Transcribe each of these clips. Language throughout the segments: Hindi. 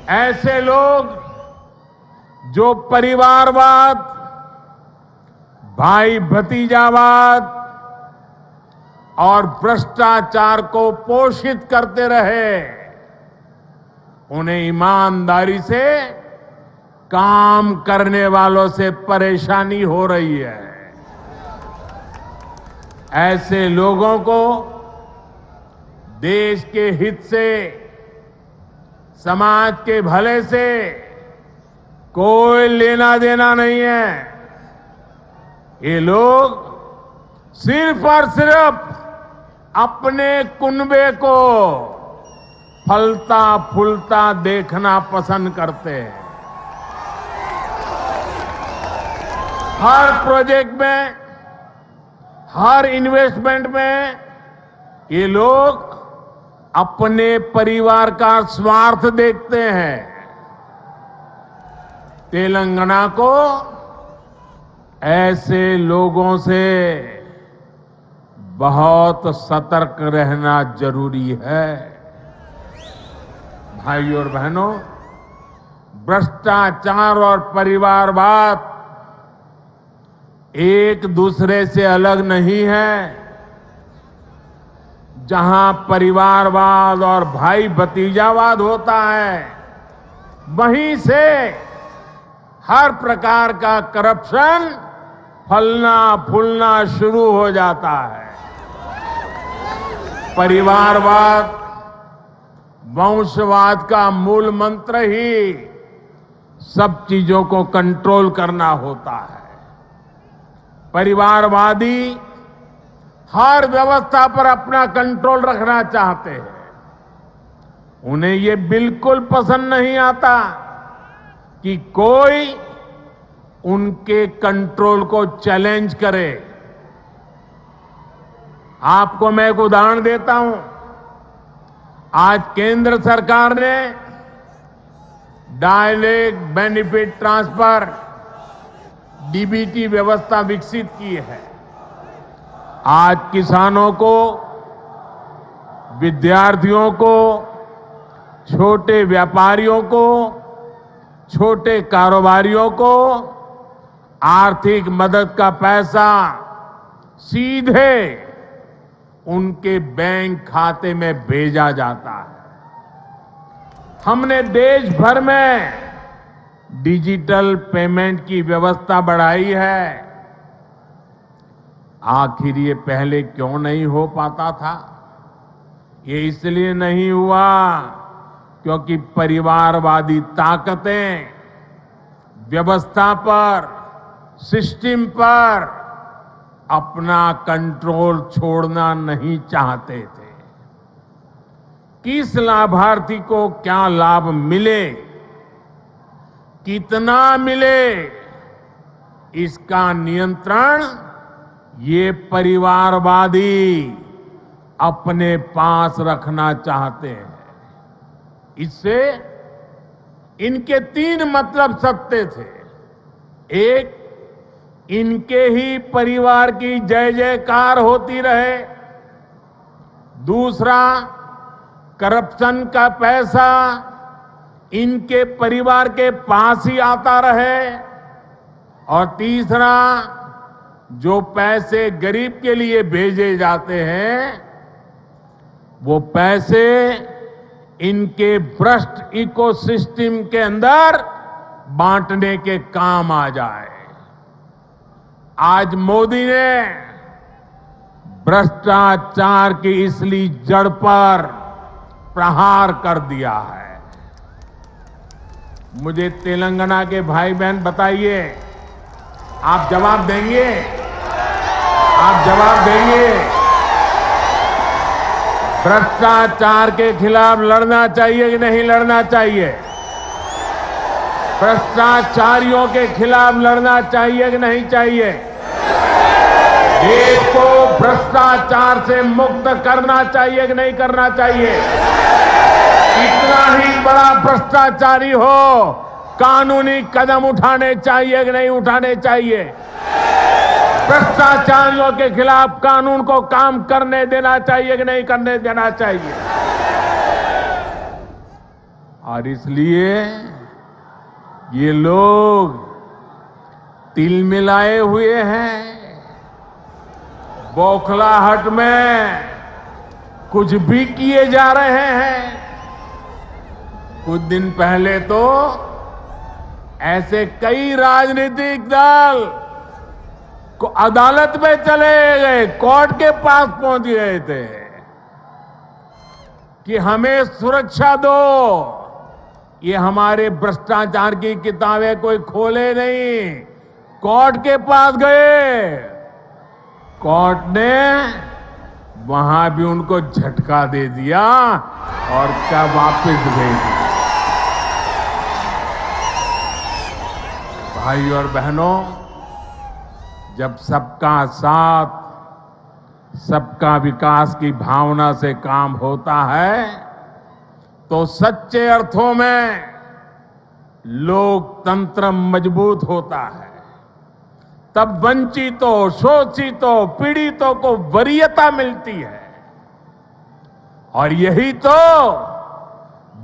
ऐसे लोग जो परिवारवाद, भाई भतीजावाद और भ्रष्टाचार को पोषित करते रहे, उन्हें ईमानदारी से काम करने वालों से परेशानी हो रही है। ऐसे लोगों को देश के हित से, समाज के भले से कोई लेना देना नहीं है। ये लोग सिर्फ और सिर्फ अपने कुनबे को फलता फूलता देखना पसंद करते हैं। हर प्रोजेक्ट में, हर इन्वेस्टमेंट में ये लोग अपने परिवार का स्वार्थ देखते हैं। तेलंगाना को ऐसे लोगों से बहुत सतर्क रहना जरूरी है। भाइयों और बहनों, भ्रष्टाचार और परिवारवाद एक दूसरे से अलग नहीं है। जहां परिवारवाद और भाई भतीजावाद होता है, वहीं से हर प्रकार का करप्शन फलना फूलना शुरू हो जाता है। परिवारवाद, वंशवाद का मूल मंत्र ही सब चीजों को कंट्रोल करना होता है। परिवारवादी हर व्यवस्था पर अपना कंट्रोल रखना चाहते हैं। उन्हें ये बिल्कुल पसंद नहीं आता कि कोई उनके कंट्रोल को चैलेंज करे। आपको मैं एक उदाहरण देता हूं। आज केंद्र सरकार ने डायरेक्ट बेनिफिट ट्रांसफर डीबीटी व्यवस्था विकसित की है। आज किसानों को, विद्यार्थियों को, छोटे व्यापारियों को, छोटे कारोबारियों को आर्थिक मदद का पैसा सीधे उनके बैंक खाते में भेजा जाता है। हमने देश भर में डिजिटल पेमेंट की व्यवस्था बढ़ाई है। आखिर ये पहले क्यों नहीं हो पाता था? ये इसलिए नहीं हुआ क्योंकि परिवारवादी ताकतें व्यवस्था पर, सिस्टम पर अपना कंट्रोल छोड़ना नहीं चाहते थे। किस लाभार्थी को क्या लाभ मिले, कितना मिले, इसका नियंत्रण ये परिवारवादी अपने पास रखना चाहते हैं। इससे इनके तीन मतलब सत्य थे। एक, इनके ही परिवार की जय जयकार होती रहे। दूसरा, करप्शन का पैसा इनके परिवार के पास ही आता रहे। और तीसरा, जो पैसे गरीब के लिए भेजे जाते हैं, वो पैसे इनके भ्रष्ट इकोसिस्टम के अंदर बांटने के काम आ जाए। आज मोदी ने भ्रष्टाचार की इसलिए जड़ पर प्रहार कर दिया है। मुझे तेलंगाना के भाई बहन बताइए, आप जवाब देंगे? आप जवाब देंगे? भ्रष्टाचार के खिलाफ लड़ना चाहिए कि नहीं लड़ना चाहिए? भ्रष्टाचारियों के खिलाफ लड़ना चाहिए कि नहीं चाहिए? देश को भ्रष्टाचार से मुक्त करना चाहिए कि नहीं करना चाहिए? कितना ही बड़ा भ्रष्टाचारी हो, कानूनी कदम उठाने चाहिए कि नहीं उठाने चाहिए? भ्रष्टाचारियों के खिलाफ कानून को काम करने देना चाहिए कि नहीं करने देना चाहिए? और इसलिए ये लोग तिल मिलाए हुए हैं, बौखलाहट में कुछ भी किए जा रहे हैं। कुछ दिन पहले तो ऐसे कई राजनीतिक दल को अदालत में चले गए, कोर्ट के पास पहुंच गए थे कि हमें सुरक्षा दो। ये हमारे भ्रष्टाचार की किताबें कोई खोले नहीं, कोर्ट के पास गए। कोर्ट ने वहां भी उनको झटका दे दिया और क्या वापस भेज दिया। भाई और बहनों, जब सबका साथ, सबका विकास की भावना से काम होता है तो सच्चे अर्थों में लोकतंत्र मजबूत होता है। तब वंचितों, शोषितों, पीड़ितों को वरीयता मिलती है। और यही तो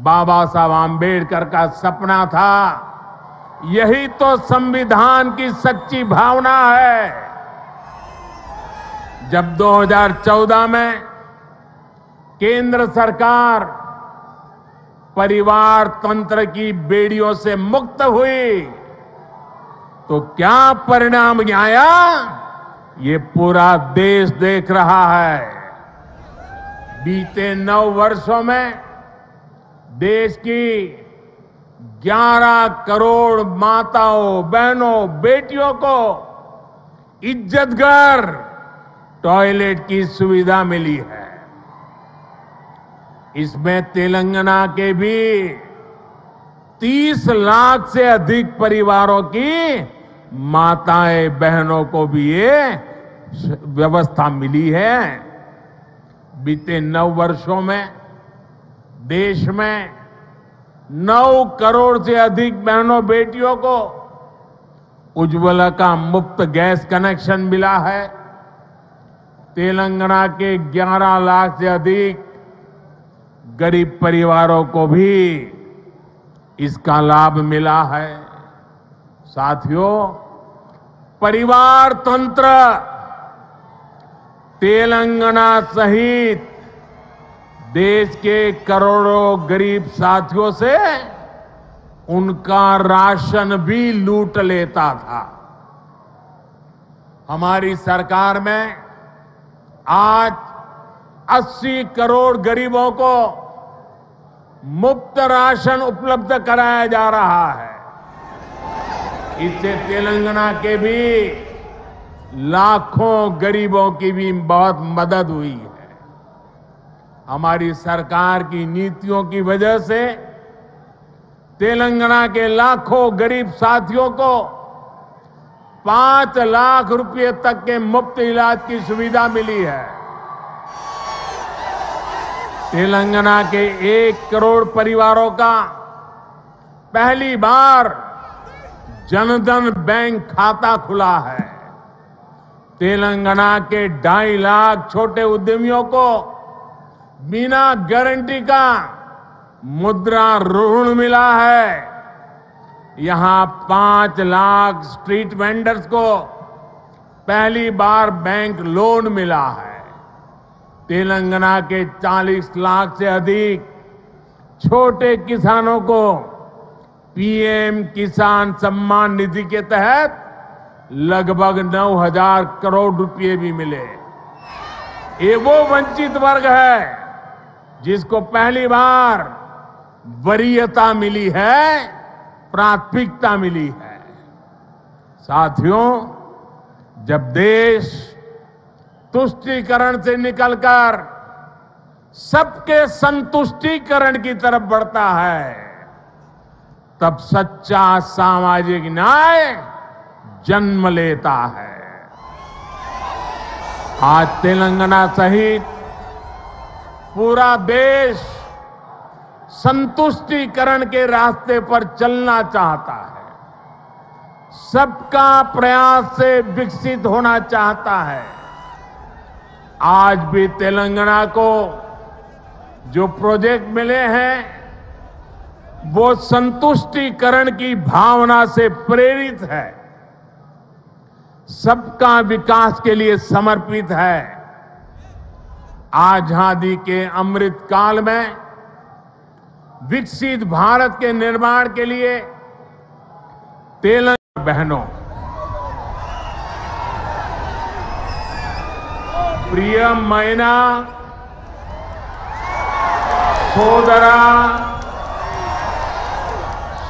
बाबा साहब आम्बेडकर का सपना था, यही तो संविधान की सच्ची भावना है। जब 2014 में केंद्र सरकार परिवार तंत्र की बेड़ियों से मुक्त हुई तो क्या परिणाम आया, ये पूरा देश देख रहा है। बीते 9 वर्षों में देश की 11 करोड़ माताओं, बहनों, बेटियों को इज्जतघर टॉयलेट की सुविधा मिली है। इसमें तेलंगाना के भी 30 लाख से अधिक परिवारों की माताएं, बहनों को भी ये व्यवस्था मिली है। बीते 9 वर्षों में देश में 9 करोड़ से अधिक बहनों, बेटियों को उज्ज्वला का मुफ्त गैस कनेक्शन मिला है। तेलंगाना के 11 लाख से अधिक गरीब परिवारों को भी इसका लाभ मिला है। साथियों, परिवार तंत्र तेलंगाना सहित देश के करोड़ों गरीब साथियों से उनका राशन भी लूट लेता था। हमारी सरकार में आज 80 करोड़ गरीबों को मुफ्त राशन उपलब्ध कराया जा रहा है। इससे तेलंगाना के भी लाखों गरीबों की भी बहुत मदद हुई है। हमारी सरकार की नीतियों की वजह से तेलंगाना के लाखों गरीब साथियों को 5 लाख रुपए तक के मुफ्त इलाज की सुविधा मिली है। तेलंगाना के 1 करोड़ परिवारों का पहली बार जनधन बैंक खाता खुला है। तेलंगाना के 2.5 लाख छोटे उद्यमियों को बिना गारंटी का मुद्रा ऋण मिला है। यहां 5 लाख स्ट्रीट वेंडर्स को पहली बार बैंक लोन मिला है। तेलंगाना के 40 लाख से अधिक छोटे किसानों को पीएम किसान सम्मान निधि के तहत लगभग 9,000 करोड़ रुपए भी मिले। ये वो वंचित वर्ग है जिसको पहली बार वरीयता मिली है, प्राथमिकता मिली है। साथियों, जब देश तुष्टीकरण से निकलकर सबके संतुष्टीकरण की तरफ बढ़ता है, तब सच्चा सामाजिक न्याय जन्म लेता है। आज तेलंगाना सहित पूरा देश संतुष्टीकरण के रास्ते पर चलना चाहता है, सबका प्रयास से विकसित होना चाहता है। आज भी तेलंगाना को जो प्रोजेक्ट मिले हैं वो संतुष्टिकरण की भावना से प्रेरित है, सबका विकास के लिए समर्पित है। आजादी के अमृत काल में विकसित भारत के निर्माण के लिए तेलंगाना बहनों, प्रियमैना సోదరా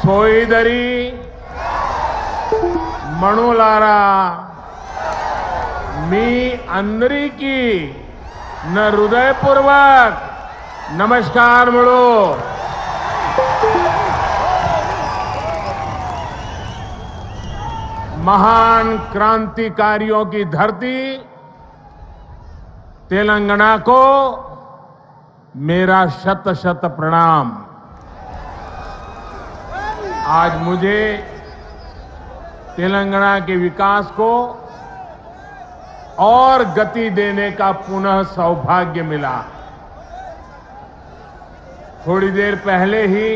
సోదరి మణులారా మీ అందరికీ నా హృదయపూర్వक నమస్కారములు। महान क्रांतिकारियों की धरती तेलंगाना को मेरा शत शत प्रणाम। आज मुझे तेलंगाना के विकास को और गति देने का पुनः सौभाग्य मिला। थोड़ी देर पहले ही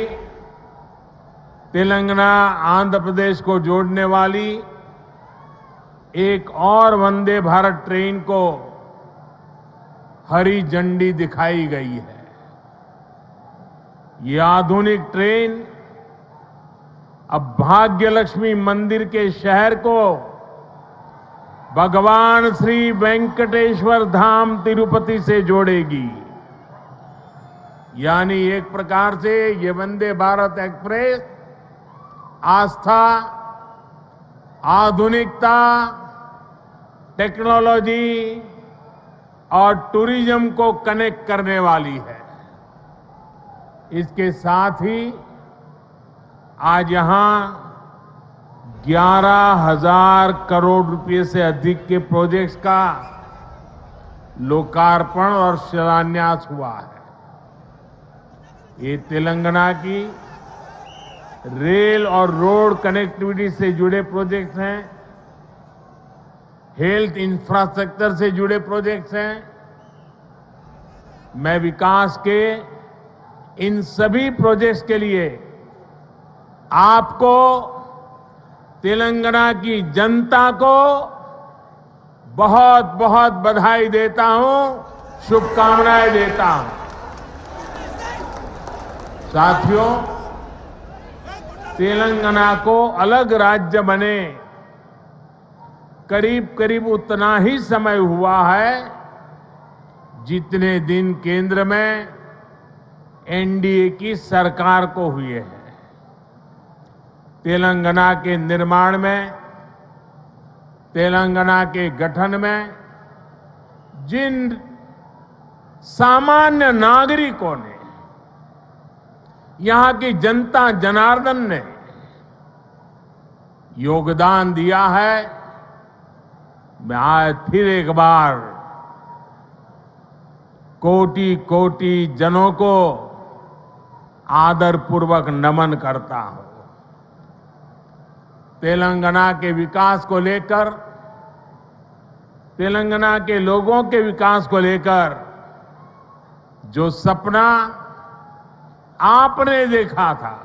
तेलंगाना आंध्र प्रदेश को जोड़ने वाली एक और वंदे भारत ट्रेन को हरी झंडी दिखाई गई है। ये आधुनिक ट्रेन अब भाग्यलक्ष्मी मंदिर के शहर को भगवान श्री वेंकटेश्वर धाम तिरुपति से जोड़ेगी। यानी एक प्रकार से ये वंदे भारत एक्सप्रेस आस्था, आधुनिकता, टेक्नोलॉजी और टूरिज्म को कनेक्ट करने वाली है। इसके साथ ही आज यहां 11,000 करोड़ रुपए से अधिक के प्रोजेक्ट्स का लोकार्पण और शिलान्यास हुआ है। ये तेलंगाना की रेल और रोड कनेक्टिविटी से जुड़े प्रोजेक्ट्स हैं, हेल्थ इंफ्रास्ट्रक्चर से जुड़े प्रोजेक्ट्स हैं। मैं विकास के इन सभी प्रोजेक्ट्स के लिए आपको, तेलंगाना की जनता को बहुत बहुत बधाई देता हूं, शुभकामनाएं देता हूं। साथियों, तेलंगाना को अलग राज्य बने करीब करीब उतना ही समय हुआ है जितने दिन केंद्र में एनडीए की सरकार को हुए हैं। तेलंगाना के निर्माण में, तेलंगाना के गठन में जिन सामान्य नागरिकों ने, यहां की जनता जनार्दन ने योगदान दिया है, मैं आज फिर एक बार कोटि कोटि जनों को आदरपूर्वक नमन करता हूं। तेलंगाना के विकास को लेकर, तेलंगाना के लोगों के विकास को लेकर जो सपना आपने देखा था,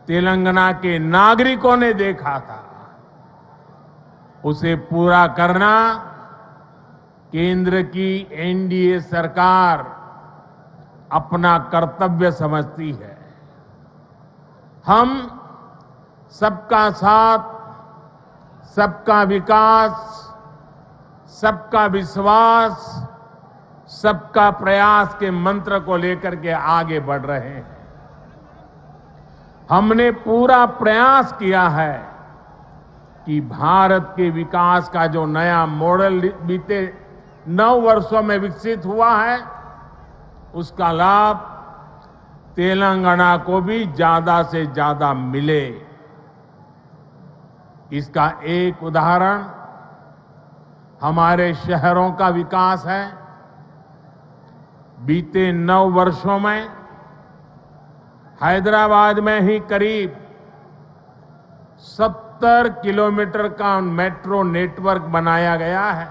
तेलंगाना के नागरिकों ने देखा था, उसे पूरा करना केंद्र की एनडीए सरकार अपना कर्तव्य समझती है। हम सबका साथ, सबका विकास, सबका विश्वास, सबका प्रयास के मंत्र को लेकर के आगे बढ़ रहे हैं। हमने पूरा प्रयास किया है कि भारत के विकास का जो नया मॉडल बीते 9 वर्षों में विकसित हुआ है, उसका लाभ तेलंगाना को भी ज्यादा से ज्यादा मिले। इसका एक उदाहरण हमारे शहरों का विकास है। बीते 9 वर्षों में हैदराबाद में ही करीब 70 किलोमीटर का मेट्रो नेटवर्क बनाया गया है।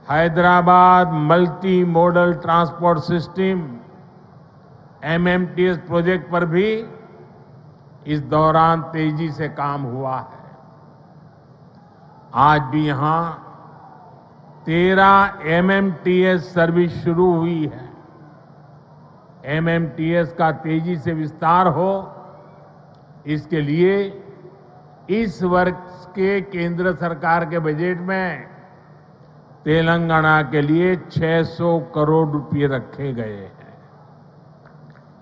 Hyderabad multi modal transport system MMTS project पर भी इस दौरान तेजी से काम हुआ है। आज भी यहां 13 एमएमटीएस सर्विस शुरू हुई है। एमएमटीएस का तेजी से विस्तार हो, इसके लिए इस वर्ष के केंद्र सरकार के बजट में तेलंगाना के लिए 600 करोड़ रुपए रखे गए हैं।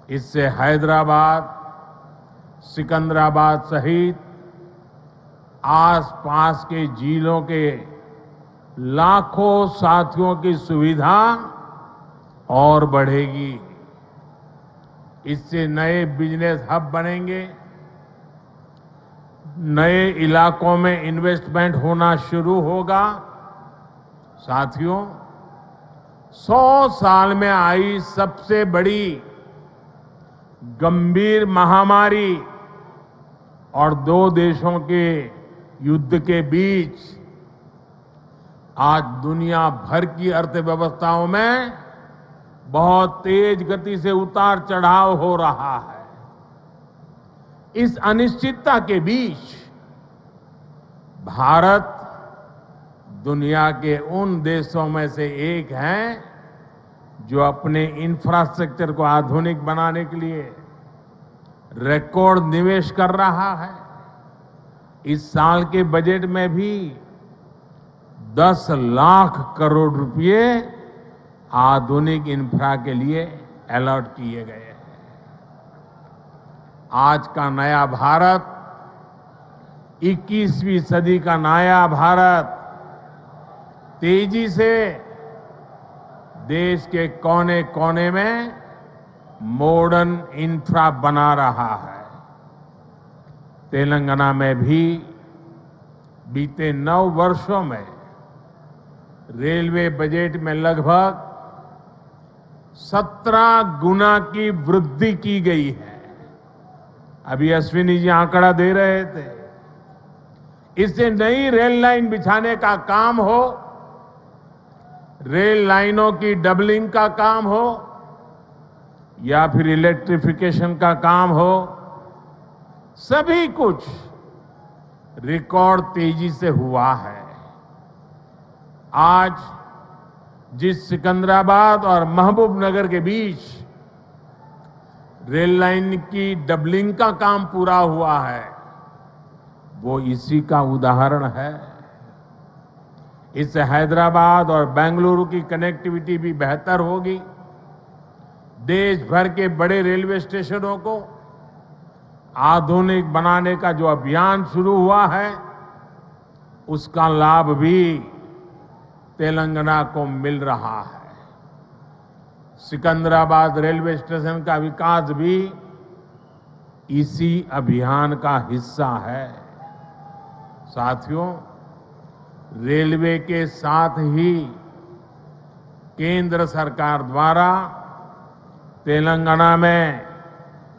इससे हैदराबाद, सिकंदराबाद सहित आसपास के जिलों के लाखों साथियों की सुविधा और बढ़ेगी। इससे नए बिजनेस हब बनेंगे, नए इलाकों में इन्वेस्टमेंट होना शुरू होगा। साथियों, 100 साल में आई सबसे बड़ी गंभीर महामारी और 2 देशों के युद्ध के बीच आज दुनिया भर की अर्थव्यवस्थाओं में बहुत तेज गति से उतार चढ़ाव हो रहा है। इस अनिश्चितता के बीच भारत दुनिया के उन देशों में से एक है जो अपने इंफ्रास्ट्रक्चर को आधुनिक बनाने के लिए रिकॉर्ड निवेश कर रहा है। इस साल के बजट में भी 10 लाख करोड़ रुपए आधुनिक इंफ्रा के लिए अलॉट किए गए हैं। आज का नया भारत, 21वीं सदी का नया भारत तेजी से देश के कोने कोने में मॉडर्न इंफ्रा बना रहा है। तेलंगाना में भी बीते 9 वर्षों में रेलवे बजट में लगभग 17 गुना की वृद्धि की गई है। अभी अश्विनी जी आंकड़ा दे रहे थे। इससे नई रेल लाइन बिछाने का काम हो, रेल लाइनों की डबलिंग का काम हो या फिर इलेक्ट्रिफिकेशन का काम हो, सभी कुछ रिकॉर्ड तेजी से हुआ है। आज जिस सिकंदराबाद और महबूबनगर के बीच रेल लाइन की डबलिंग का काम पूरा हुआ है, वो इसी का उदाहरण है। इससे हैदराबाद और बेंगलुरु की कनेक्टिविटी भी बेहतर होगी। देश भर के बड़े रेलवे स्टेशनों को आधुनिक बनाने का जो अभियान शुरू हुआ है, उसका लाभ भी तेलंगाना को मिल रहा है। सिकंदराबाद रेलवे स्टेशन का विकास भी इसी अभियान का हिस्सा है। साथियों, रेलवे के साथ ही केंद्र सरकार द्वारा तेलंगाना में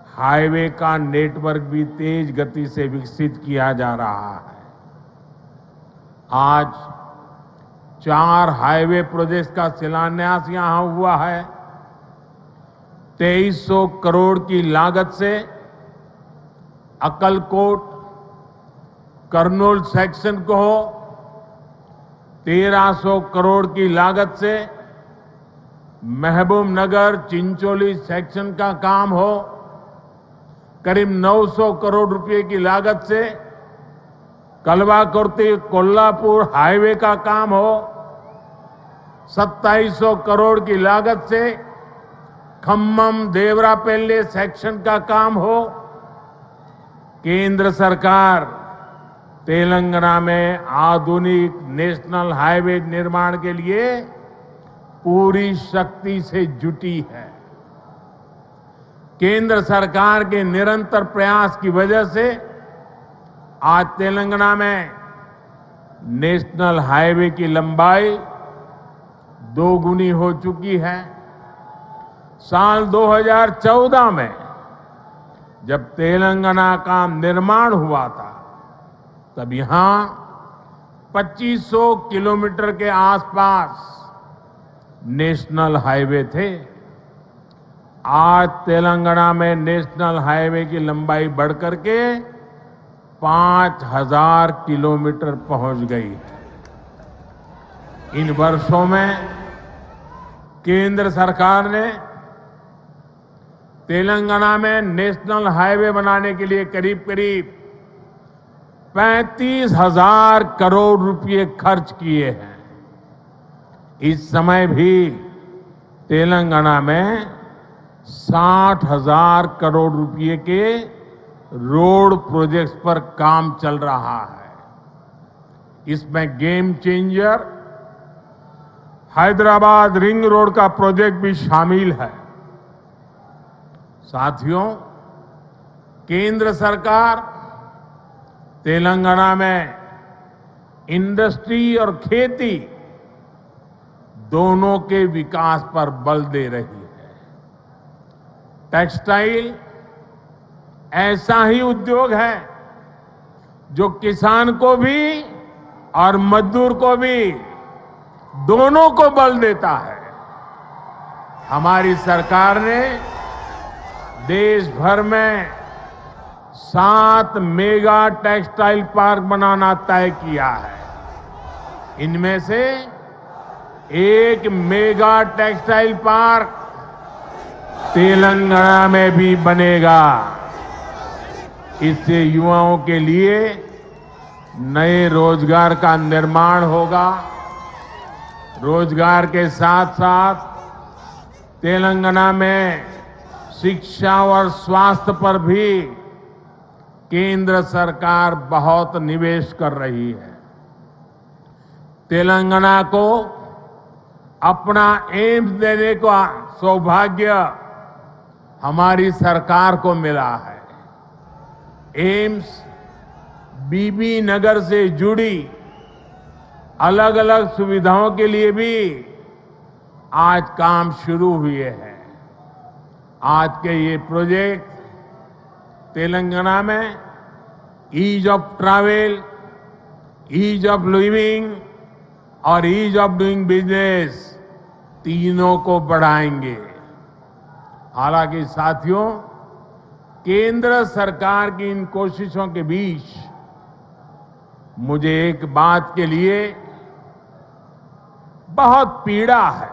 हाईवे का नेटवर्क भी तेज गति से विकसित किया जा रहा है। आज 4 हाईवे प्रोजेक्ट्स का शिलान्यास यहां हुआ है। 2300 करोड़ की लागत से अक्कलकोट कर्नूल सेक्शन को हो, 1300 करोड़ की लागत से महबूबनगर चिंचोली सेक्शन का काम हो, करीब 900 करोड़ रुपए की लागत से कलवाकुर्ती कोल्हापुर हाईवे का काम हो, 2700 करोड़ की लागत से खम्मम देवरापल्ली सेक्शन का काम हो। केंद्र सरकार तेलंगाना में आधुनिक नेशनल हाईवे निर्माण के लिए पूरी शक्ति से जुटी है। केंद्र सरकार के निरंतर प्रयास की वजह से आज तेलंगाना में नेशनल हाईवे की लंबाई 2 गुनी हो चुकी है। साल 2014 में जब तेलंगाना का निर्माण हुआ था, तब यहां 2500 किलोमीटर के आसपास नेशनल हाईवे थे। आज तेलंगाना में नेशनल हाईवे की लंबाई बढ़कर के 5,000 किलोमीटर पहुंच गई है। इन वर्षों में केंद्र सरकार ने तेलंगाना में नेशनल हाईवे बनाने के लिए करीब करीब 35,000 करोड़ रुपए खर्च किए हैं। इस समय भी तेलंगाना में 60,000 करोड़ रुपए के रोड प्रोजेक्ट्स पर काम चल रहा है। इसमें game changer Hyderabad ring road का प्रोजेक्ट भी शामिल है। साथियों, केंद्र सरकार तेलंगाना में इंडस्ट्री और खेती दोनों के विकास पर बल दे रही है। टेक्सटाइल ऐसा ही उद्योग है जो किसान को भी और मजदूर को भी दोनों को बल देता है। हमारी सरकार ने देश भर में 7 मेगा टेक्सटाइल पार्क बनाना तय किया है। इनमें से एक मेगा टेक्सटाइल पार्क तेलंगाना में भी बनेगा। इससे युवाओं के लिए नए रोजगार का निर्माण होगा। रोजगार के साथ साथ तेलंगाना में शिक्षा और स्वास्थ्य पर भी केंद्र सरकार बहुत निवेश कर रही है। तेलंगाना को अपना एम्स देने का सौभाग्य हमारी सरकार को मिला है। एम्स बीबी नगर से जुड़ी अलग अलग सुविधाओं के लिए भी आज काम शुरू हुए हैं। आज के ये प्रोजेक्ट तेलंगाना में ease of travel, ease of living और ईज ऑफ डूइंग बिजनेस तीनों को बढ़ाएंगे। हालांकि साथियों, केंद्र सरकार की इन कोशिशों के बीच मुझे एक बात के लिए बहुत पीड़ा है,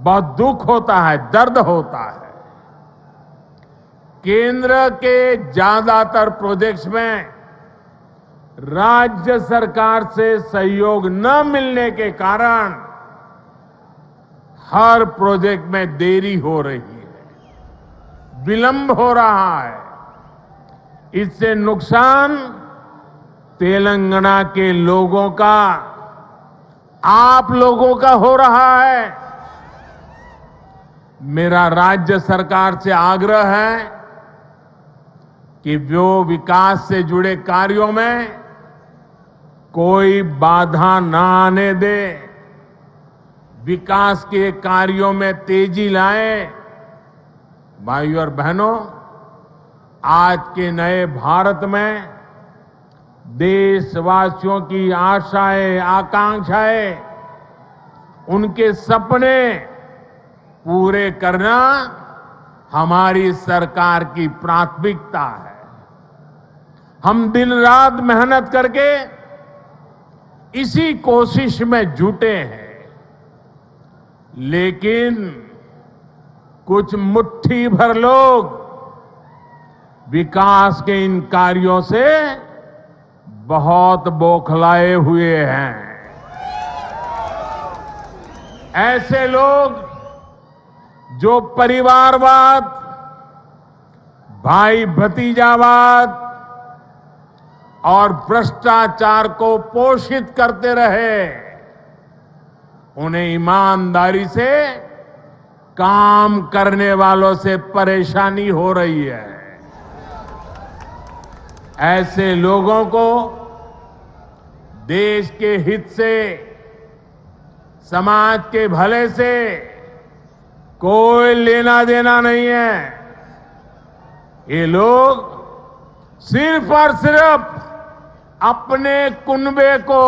बहुत दुख होता है, दर्द होता है। केंद्र के ज्यादातर प्रोजेक्ट्स में राज्य सरकार से सहयोग न मिलने के कारण हर प्रोजेक्ट में देरी हो रही है, विलंब हो रहा है। इससे नुकसान तेलंगाना के लोगों का, आप लोगों का हो रहा है। मेरा राज्य सरकार से आग्रह है कि वो विकास से जुड़े कार्यों में कोई बाधा ना आने दे, विकास के कार्यों में तेजी लाए। भाइयों और बहनों, आज के नए भारत में देशवासियों की आशाएं, आकांक्षाएं, उनके सपने पूरे करना हमारी सरकार की प्राथमिकता है। हम दिन रात मेहनत करके इसी कोशिश में जुटे हैं, लेकिन कुछ मुट्ठी भर लोग विकास के इन कार्यों से बहुत बौखलाए हुए हैं। ऐसे लोग जो परिवारवाद, भाई भतीजावाद और भ्रष्टाचार को पोषित करते रहे, उन्हें ईमानदारी से काम करने वालों से परेशानी हो रही है। ऐसे लोगों को देश के हित से, समाज के भले से कोई लेना देना नहीं है। ये लोग सिर्फ और सिर्फ अपने कुनबे को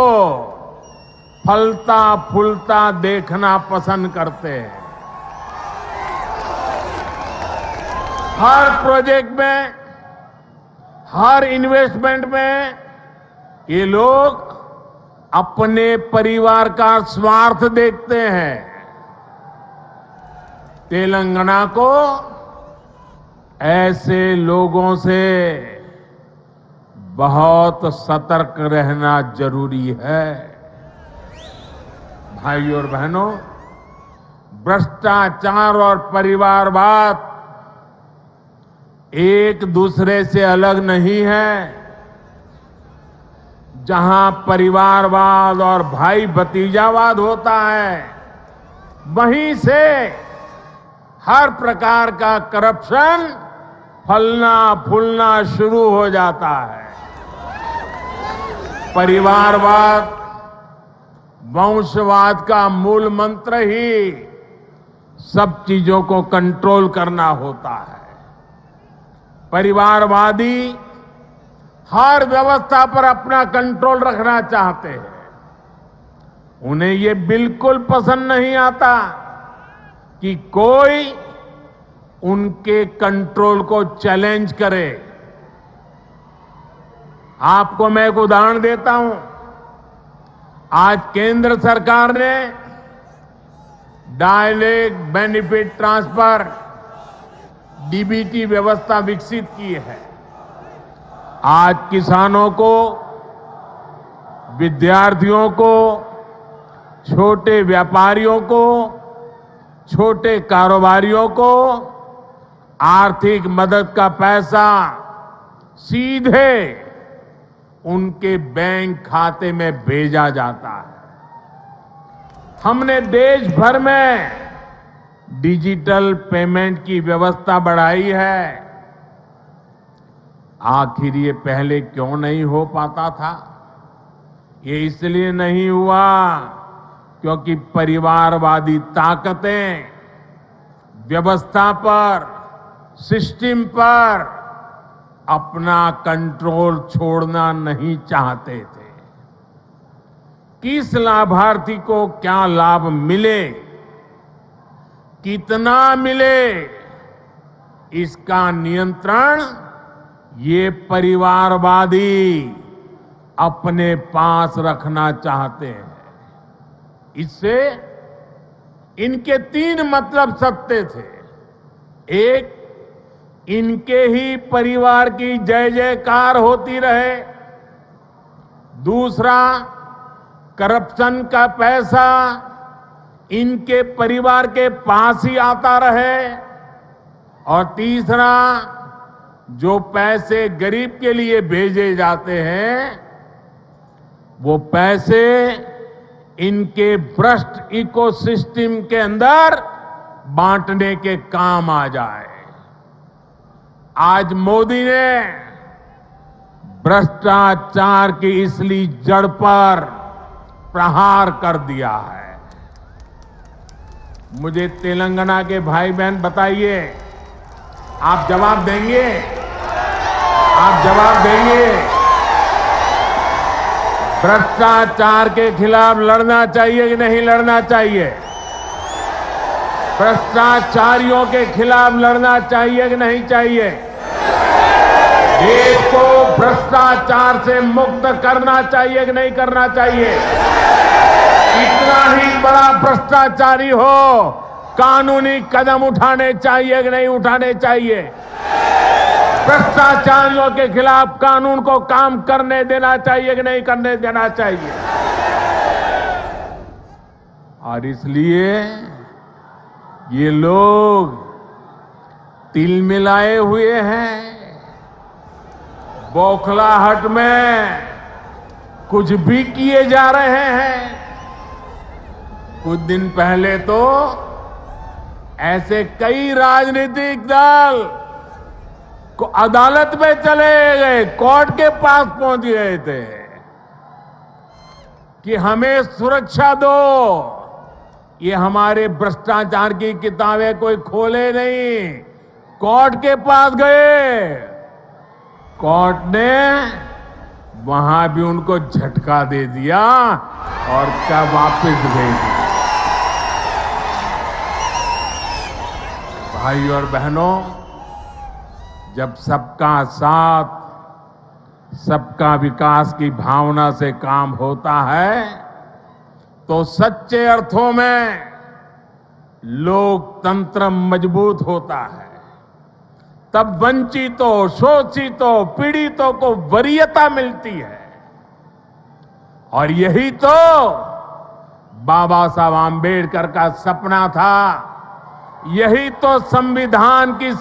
फलता फूलता देखना पसंद करते हैं। हर प्रोजेक्ट में, हर इन्वेस्टमेंट में ये लोग अपने परिवार का स्वार्थ देखते हैं। तेलंगाना को ऐसे लोगों से बहुत सतर्क रहना जरूरी है। भाइयों और बहनों, भ्रष्टाचार और परिवारवाद एक दूसरे से अलग नहीं है। जहां परिवारवाद और भाई भतीजावाद होता है, वहीं से हर प्रकार का करप्शन फलना फूलना शुरू हो जाता है। परिवारवाद, वंशवाद का मूल मंत्र ही सब चीजों को कंट्रोल करना होता है। परिवारवादी हर व्यवस्था पर अपना कंट्रोल रखना चाहते हैं। उन्हें ये बिल्कुल पसंद नहीं आता कि कोई उनके कंट्रोल को चैलेंज करे। आपको मैं एक उदाहरण देता हूं। आज केंद्र सरकार ने डायरेक्ट बेनिफिट ट्रांसफर डीबीटी व्यवस्था विकसित की है। आज किसानों को, विद्यार्थियों को, छोटे व्यापारियों को, छोटे कारोबारियों को आर्थिक मदद का पैसा सीधे उनके बैंक खाते में भेजा जाता है। हमने देश भर में डिजिटल पेमेंट की व्यवस्था बढ़ाई है। आखिर ये पहले क्यों नहीं हो पाता था? ये इसलिए नहीं हुआ क्योंकि परिवारवादी ताकतें व्यवस्था पर, सिस्टम पर अपना कंट्रोल छोड़ना नहीं चाहते थे। किस लाभार्थी को क्या लाभ मिले, कितना मिले, इसका नियंत्रण ये परिवारवादी अपने पास रखना चाहते हैं। इससे इनके 3 मतलब सत्य थे। एक, इनके ही परिवार की जय जयकार होती रहे। दूसरा, करप्शन का पैसा इनके परिवार के पास ही आता रहे। और तीसरा, जो पैसे गरीब के लिए भेजे जाते हैं, वो पैसे इनके भ्रष्ट इकोसिस्टम के अंदर बांटने के काम आ जाए। आज मोदी ने भ्रष्टाचार की इसलिए जड़ पर प्रहार कर दिया है। मुझे तेलंगाना के भाई बहन बताइए, आप जवाब देंगे? आप जवाब देंगे? भ्रष्टाचार के खिलाफ लड़ना चाहिए कि नहीं लड़ना चाहिए? भ्रष्टाचारियों के खिलाफ लड़ना चाहिए कि नहीं चाहिए? देश को भ्रष्टाचार से मुक्त करना चाहिए कि नहीं करना चाहिए? इतना ही बड़ा भ्रष्टाचारी हो, कानूनी कदम उठाने चाहिए कि नहीं उठाने चाहिए? भ्रष्टाचारियों के खिलाफ कानून को काम करने देना चाहिए कि नहीं करने देना चाहिए? और इसलिए ये लोग तिल मिलाए हुए हैं। बौखलाहट में कुछ भी किए जा रहे हैं। कुछ दिन पहले तो ऐसे कई राजनीतिक दल को अदालत में चले गए, कोर्ट के पास पहुंच गए थे कि हमें सुरक्षा दो। ये हमारे भ्रष्टाचार की किताबें कोई खोले नहीं, कोर्ट के पास गए। कोर्ट ने वहां भी उनको झटका दे दिया और क्या वापस भेज दिया। भाई और बहनों, जब सबका साथ, सबका विकास की भावना से काम होता है तो सच्चे अर्थों में लोकतंत्र मजबूत होता है। तब वंचितों, शोषितों, पीड़ितों को वरीयता मिलती है। और यही तो बाबा साहब आम्बेडकर का सपना था। यही तो संविधान की